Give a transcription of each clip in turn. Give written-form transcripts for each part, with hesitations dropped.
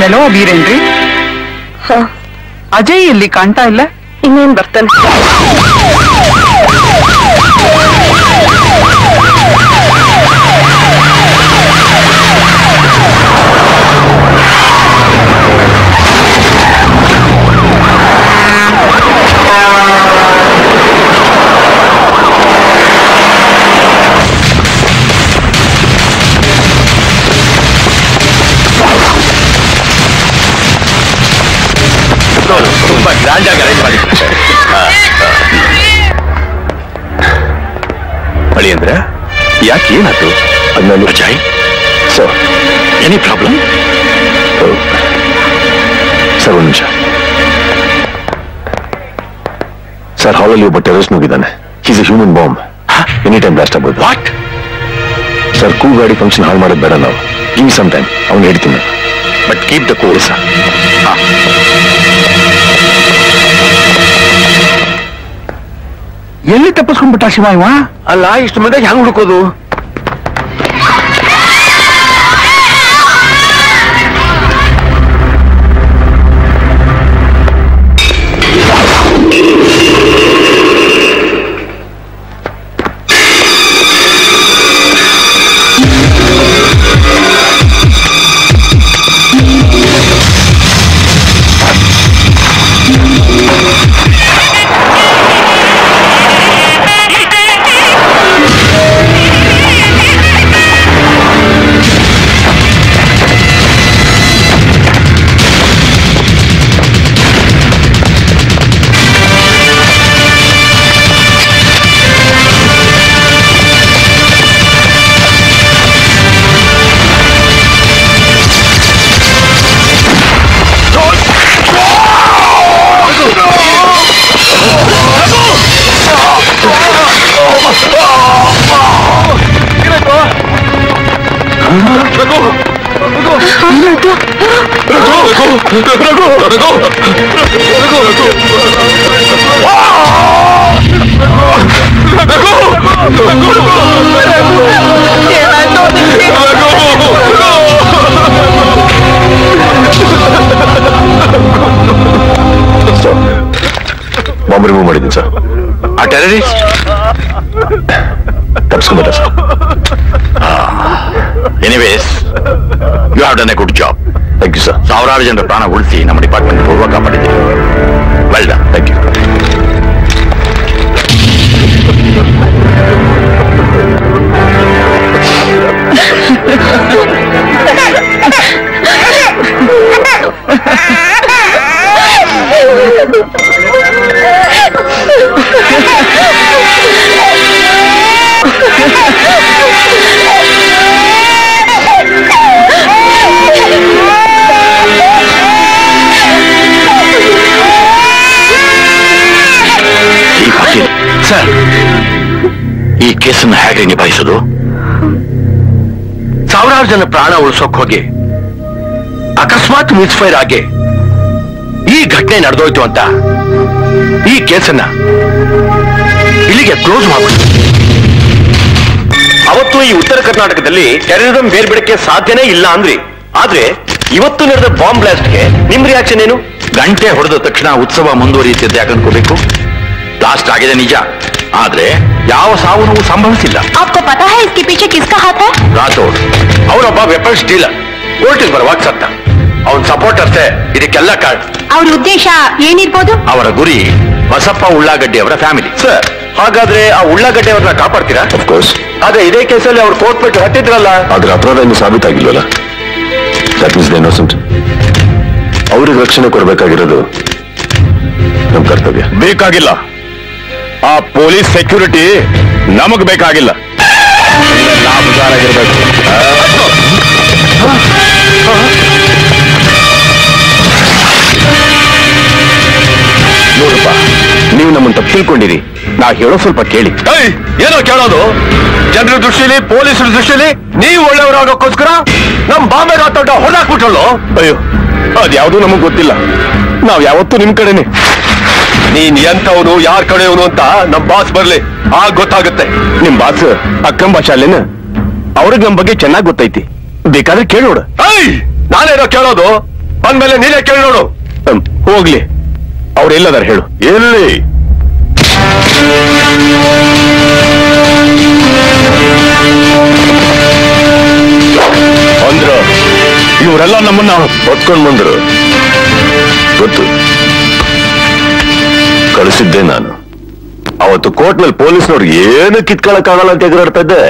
Hello ಬೀರೇನ್ರಿ. Ajay ಇಲ್ಲಿ ಕಾಣ್ತಾ ಇಲ್ಲ. ಇನ್ನೇನ್ ಬರ್ತಾನೆ. ತುಂಬಾ ಗ್ರ್ಯಾಂಡ್ ಆಗಿ ಅರೇಂಜ್ ಮಾಡಿ ಬಳಿ ಅಂದ್ರೆ ಯಾಕೆ ಏನಾಯ್ತು? Ajay sir, any problem? Sir ಒಂದು ನಿಮಿಷ ಸರ್. ಹಾಲಲ್ಲಿ ಒಬ್ಬ ಟೆರರಿಸ್ಟ್ ನುಗ್ಗಿದ್ದಾನೆ. Is a human bomb. Any time blast ಆಗ್ಬೋದು. What sir? ಕೂ ಗಾಡಿ ಫಂಕ್ಷನ್ ಹಾಳು ಮಾಡೋದು ಬೇಡ ನಾವು. ಗಿವ್ ಸಮ್ ಟೈಮ್, ಅವ್ನು ಹೇಳ್ತೀನಿ. But keep the cool sir. ಎಲ್ಲಿ ತಪ್ಪಿಸ್ಕೊಂಡ್ಬಿಟ್ಟ ಶಿವ ಇವ? ಅಲ್ಲ, ಇಷ್ಟು ಮಂದಿ ಹೆಂಗ್ ಹುಡುಕೋದು? ಬಾಂಬ್ ರಿಮೂವ್ ಮಾಡಿದ್ದೀನಿ ಸರ್. ಆ ಟೆರರಿಸ್ಟ್ ತಪ್ಪಿಸ್ಕೊಂಡ್ಬಿಟ್ಟ sir. Anyways, you have done a good job. Thank you sir. ಸಾವಿರಾರು ಜನರ ಪ್ರಾಣ ಉಳಿಸಿ ನಮ್ಮ ಡಿಪಾರ್ಟ್ಮೆಂಟ್ ಪೂರ್ವ ಕಾಪಾಡಿದ್ದೀವಿ. Well done. Thank you. Sir, ಈ ಕೇಸನ್ನು ಹೇಗೆ ನಿಭಾಯಿಸೋದು? ಸಾವಿರಾರು ಜನ ಪ್ರಾಣ ಉಳಿಸೋಕ್ ಹೋಗಿ ಅಕಸ್ಮಾತ್ ಮಿಸ್ಫೈರ್ ಆಗಿ ಈ ಘಟನೆ ನಡೆದೋಯ್ತು ಅಂತ ಈ ಕೇಸನ್ನ ಇಲ್ಲಿಗೆ ಕ್ಲೋಸ್ ಮಾಡ್ಬಿಟ್ಟು. ಅವತ್ತು ಈ ಉತ್ತರ ಕರ್ನಾಟಕದಲ್ಲಿ ಟೆರರಿಸಂ ಬೇರ್ಬಿಡಕ್ಕೆ ಸಾಧ್ಯನೇ ಇಲ್ಲ ಅಂದ್ರಿ. ಆದ್ರೆ ಇವತ್ತು ನಡೆದ ಬಾಂಬ್ ಬ್ಲಾಸ್ಟ್ಗೆ ನಿಮ್ ರಿಯಾಕ್ಷನ್ ಏನು? ಗಂಟೆ ಹೊಡೆದ ತಕ್ಷಣ ಉತ್ಸವ ಮುಂದುವರಿಯುತ್ತಿದ್ದೆ ಯಾಕೆ ಅನ್ಕೋಬೇಕು? ಬ್ಲಾಸ್ಟ್ ಆಗಿದೆ ನಿಜ, ಆದ್ರೆ ಯಾವ ಸಾವು ನೋವು ಸಂಭವಿಸಿಲ್ಲ. आपको पता है इसके पीछे किसका हाथ है? ರಾಥೋಡ್ ಅವರೊಬ್ಬ ವೆಪನ್ಸ್ ಡೀಲರ್. ಕೋರ್ಟಿಗೆ ಬರುವಾಗ ಸತ್ತ. ಅವನ್ ಸಪೋರ್ಟರ್ಸೇ ಇದಕ್ಕೆಲ್ಲ ಕಾರಣ. ಅವ್ರ ಉದ್ದೇಶ ಏನಿರ್ಬೋದು? ಅವರ ಗುರಿ ಬಸಪ್ಪ ಉಳ್ಳಾಗಡ್ಡಿ ಅವರ ಫ್ಯಾಮಿಲಿ. ಸರ್, ಹಾಗಾದ್ರೆ ಆ ಉಳ್ಳಾಗಡ್ಡಿ ಅವ್ರನ್ನ ಕಾಪಾಡ್ತೀರಾ? ಅಫ್ಕೋರ್ಸ್. ಆದ್ರೆ ಇದೇ ಕೇಸಲ್ಲಿ ಅವ್ರು ಕೋರ್ಟ್ ಬಿಟ್ಟು ಹತ್ತಿದ್ರಲ್ಲ. ಆದ್ರೆ ಅಪರಾಧ ಇನ್ನು ಸಾಬೀತಾಗಿಲ್ವಲ್ಲ. That means they innocent. ಅವ್ರಿಗೆ ರಕ್ಷಣೆ ಕೊಡಬೇಕಾಗಿರೋದು ನಮ್ ಕರ್ತವ್ಯ. ಬೇಕಾಗಿಲ್ಲ. ಆ ಪೊಲೀಸ್ ಸೆಕ್ಯೂರಿಟಿ ನಮಗ್ ಬೇಕಾಗಿಲ್ಲ. ಲಾಭದಾರಾಗಿರ್ಬೇಕು. ನೋಡಪ್ಪ, ನೀವು ನಮ್ಮನ್ನು ತಪ್ಪು ತಿಳ್ಕೊಂಡಿರಿ. ನಾ ಹೇಳೋ ಸ್ವಲ್ಪ ಕೇಳಿ. ಏನೋ ಕೇಳೋದು? ಜನರ ದೃಷ್ಟಿಲಿ, ಪೊಲೀಸರ ದೃಷ್ಟಿಲಿ ನೀವು ಒಳ್ಳೆಯವರಾಗೋಕ್ಕೋಸ್ಕರ ನಮ್ ಬಾಂಬೆ ರಾತೋಟ ಹೊರಹಾಕ್ಬಿಟ್ರಲ್ಲೋ. ಅಯ್ಯೋ, ಅದ್ಯಾವುದೂ ನಮಗ್ ಗೊತ್ತಿಲ್ಲ. ನಾವ್ ಯಾವತ್ತೂ ನಿಮ್ ಕಡೆನೆ. ನೀನ್ ಎಂತವನು, ಯಾರ ಕಡೆಯವನು ಅಂತ ನಮ್ ಬಾಸ್ ಬರ್ಲಿ, ಆಗ ಗೊತ್ತಾಗುತ್ತೆ. ನಿಮ್ ಬಾಸ್ ಅಕ್ಕಂಬ ಶಾಲೆನ, ಅವ್ರಿಗೆ ನಮ್ ಬಗ್ಗೆ ಚೆನ್ನಾಗ್ ಗೊತ್ತೈತಿ. ಬೇಕಾದ್ರೆ ಕೇಳೋಡು. ನಾನೇನೋ ಕೇಳೋದು? ಅಂದ್ಮೇಲೆ ನೀನೇ ಕೇಳಿ ನೋಡು. ಹೋಗ್ಲಿ, ಅವ್ರು ಎಲ್ಲದಾರ ಹೇಳು. ಎಲ್ಲಿ? ಅಂದ್ರ ಇವರೆಲ್ಲ ನಮ್ಮನ್ನ ಹೊತ್ಕೊಂಡ್ ಬಂದ್ರು. ಗೊತ್ತು, ಕಳಿಸಿದ್ದೆ ನಾನು. ಅವತ್ತು ಕೋರ್ಟ್ ಮೇಲೆ ಪೊಲೀಸ್ನವ್ರು ಏನು ಕಿತ್ಕೊಳಕ್ಕಾಗಲ್ಲ ಅಂತ ಎದುರಾಡ್ತಾ ಇದ್ದೆ.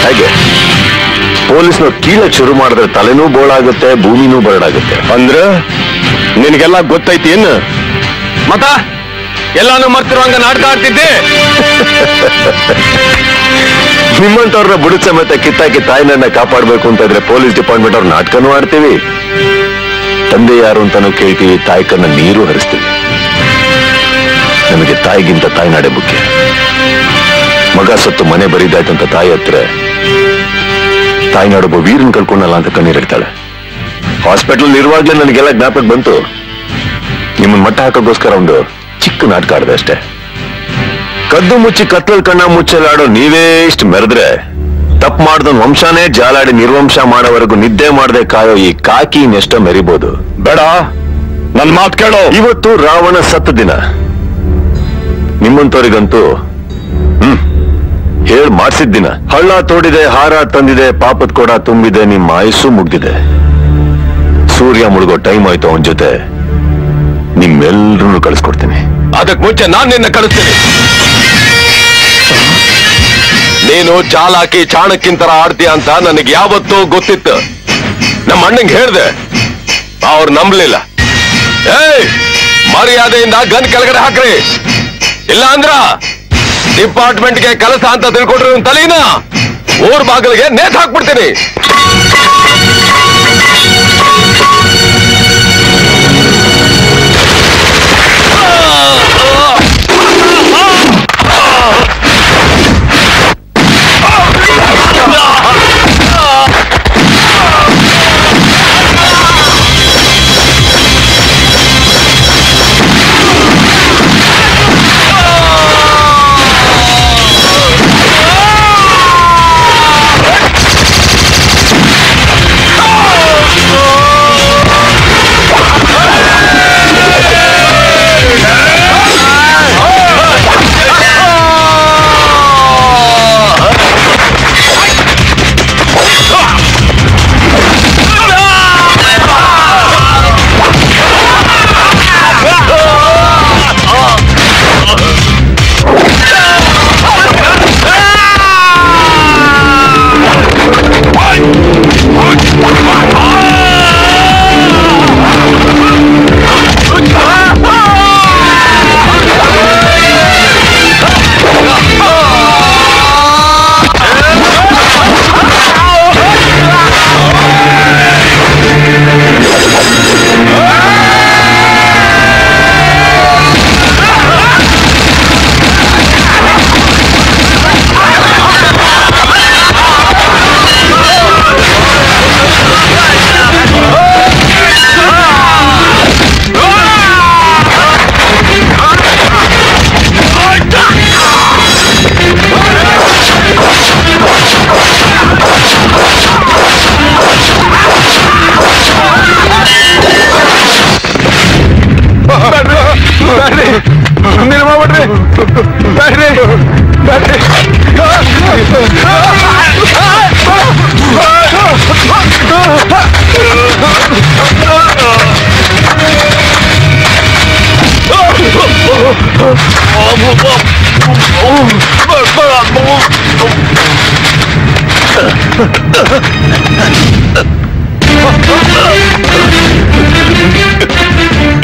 ಹಾಗೆ ಪೊಲೀಸ್ನವ್ರು ಕೀಳಕ್ ಶುರು ಮಾಡಿದ್ರೆ ತಲೆನೂ ಬೋಳಾಗುತ್ತೆ, ಭೂಮಿನೂ ಬರಡಾಗುತ್ತೆ. ಅಂದ್ರ ನಿನಗೆಲ್ಲ ಗೊತ್ತೈತಿ ಏನು? ಮತ ಎಲ್ಲಾನು ಮರ್ತಿರುವಂಗ ನಾಟಕ ಆಡ್ತಿದ್ದೆ. ನಿಮ್ಮಂತವ್ರನ್ನ ಬುಡದ ಸಮೇತ ಕಿತ್ತಾಕಿ ತಾಯಿನನ್ನ ಕಾಪಾಡ್ಬೇಕು ಅಂತ ಇದ್ರೆ ಪೊಲೀಸ್ ಡಿಪಾರ್ಟ್ಮೆಂಟ್ ಅವ್ರ ನಾಟಕನೂ ಆಡ್ತೀವಿ, ತಂದೆ ಯಾರು ಅಂತಾನು ಕೇಳ್ತೀವಿ, ತಾಯಿ ಕನ್ನ ನೀರು ಹರಿಸ್ತೀವಿ. ನಮಗೆ ತಾಯಿಗಿಂತ ತಾಯಿನಾಡೆ ಮುಖ್ಯ. ಮಗ ಸತ್ತು ಮನೆ ಬರಿದಾಯ್ತಂತ ತಾಯಿ ಹತ್ರ ತಾಯಿನಾಡೊಬ್ಬ ವೀರನ್ ಕಳ್ಕೊಂಡಲ್ಲ ಅಂತ ಕಣ್ಣೀರಿಡ್ತಾಳೆ. ಹಾಸ್ಪಿಟಲ್ ಇರುವಾಗ್ಲೇ ನನಗೆಲ್ಲ ಜ್ಞಾಪಕ ಬಂತು. ನಿಮ್ಮನ್ನ ಮಟ್ಟ ಹಾಕೋಗೋಸ್ಕರ ಒಂದು ಚಿಕ್ಕ ನಾಟಕ ಆಡಿದೆ ಅಷ್ಟೇ. ಕದ್ದು ಮುಚ್ಚಿ ಕತ್ತಲ್ ಕಣ್ಣ ಮುಚ್ಚಲಾಡೋ ನೀವೇ ಇಷ್ಟು ಮೆರೆದ್ರೆ ತಪ್ಪು ಮಾಡ್ದನ್ ವಂಶನೇ ಜಾಲಾಡಿ ನಿರ್ವಂಶ ಮಾಡೋವರೆಗೂ ನಿದ್ದೆ ಮಾಡದೆ ಕಾಯೋ ಈ ಕಾಕಿ ಇನ್ನೆಷ್ಟ ಮೆರಿಬೋದು. ಬೇಡ, ನನ್ ಮಾತು ಕೇಳೋ. ಇವತ್ತು ರಾವಣ ಸತ್ತ ದಿನ. ನಿಮ್ಮಂತವರಿಗಂತೂ ಹೇಳ್ ಮಾಡ್ಸಿದ ದಿನ. ಹಳ್ಳ ತೋಡಿದೆ, ಹಾರ ತಂದಿದೆ, ಪಾಪದ ಕೊಡ ತುಂಬಿದೆ, ನಿಮ್ಮ ಆಯುಸ್ಸು ಮುಗ್ದಿದೆ. ಸೂರ್ಯ ಮುಳುಗೋ ಟೈಮ್ ಆಯ್ತು. ಅವನ ಜೊತೆ ನಿಮ್ಮೆಲ್ರೂ ಕಳಿಸ್ಕೊಡ್ತೀನಿ. ಅದಕ್ಕೆ ಮುಂಚೆ ನಾನ್ ನಿನ್ನ ಕಳಿಸ್ತೀನಿ. ನೀನು ಚಾಲಾಕಿ ಚಾಣಕ್ಕಿಂತರ ಆಡ್ತೀಯ ಅಂತ ನನಗೆ ಯಾವತ್ತೂ ಗೊತ್ತಿತ್ತು. ನಮ್ಮ ಅಣ್ಣಂಗೆ ಹೇಳ್ದೆ, ಅವ್ರು ನಂಬಲಿಲ್ಲ. ಏಯ್, ಮರ್ಯಾದೆಯಿಂದ ಗನ್ ಕೆಳಗಡೆ ಹಾಕ್ರಿ, ಇಲ್ಲ ಅಂದ್ರ ಡಿಪಾರ್ಟ್ಮೆಂಟ್ಗೆ ಕೆಲಸ ಅಂತ ತಿಳ್ಕೊಂಡ್ರೆ ತಲೆನ ಊರ್ ಬಾಗಿಲಿಗೆ ನೇತ್ ಹಾಕ್ಬಿಡ್ತೀನಿ.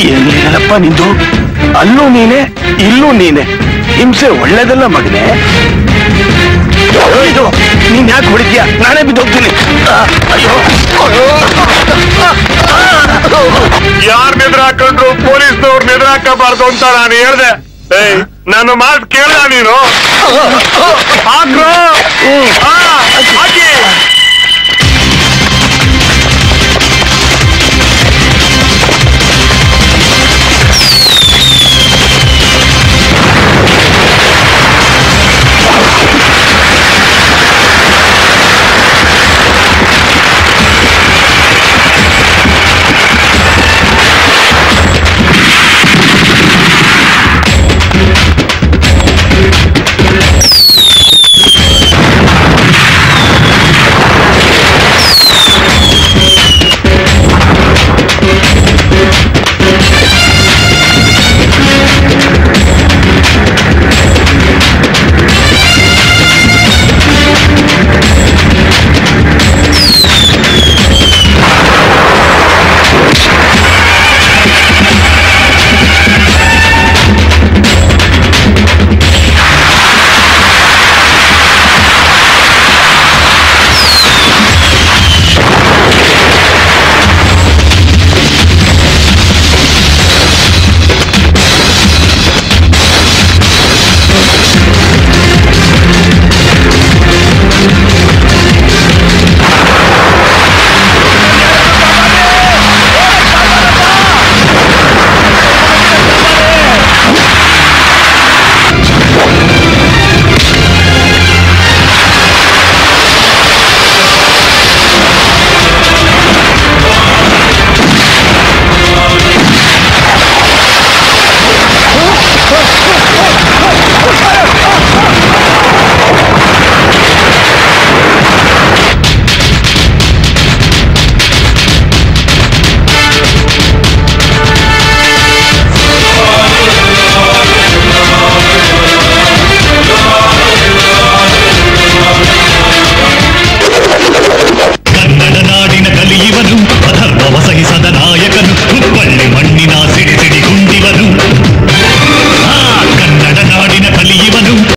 ಏನೇನಪ್ಪ ನಿಂದು? ಅಲ್ಲೂ ನೀನೆ, ಇಲ್ಲೂ ನೀನೆ. ಹಿಂಸೆ ಒಳ್ಳೇದಲ್ಲ ಮಗನೇ. ಇದು ನೀನ್ ಯಾಕೆ ಹೊಡಿತೀಯ? ನಾನೇ ಬಿದ್ದೋಗ್ತೀನಿ. ಅಯ್ಯೋ, ಯಾರ್ ನಿದ್ರ ಹಾಕೊಂಡ್ರು ಪೊಲೀಸ್ನವ್ರು ನಿದ್ರ ಹಾಕಬಾರ್ದು ಅಂತ ನಾನು ಹೇಳ್ದೆ. ನನ್ನ ಮಾತು ಕೇಳ ನೀನು? ಹಾಕ್ರು, ಹಾಕಿ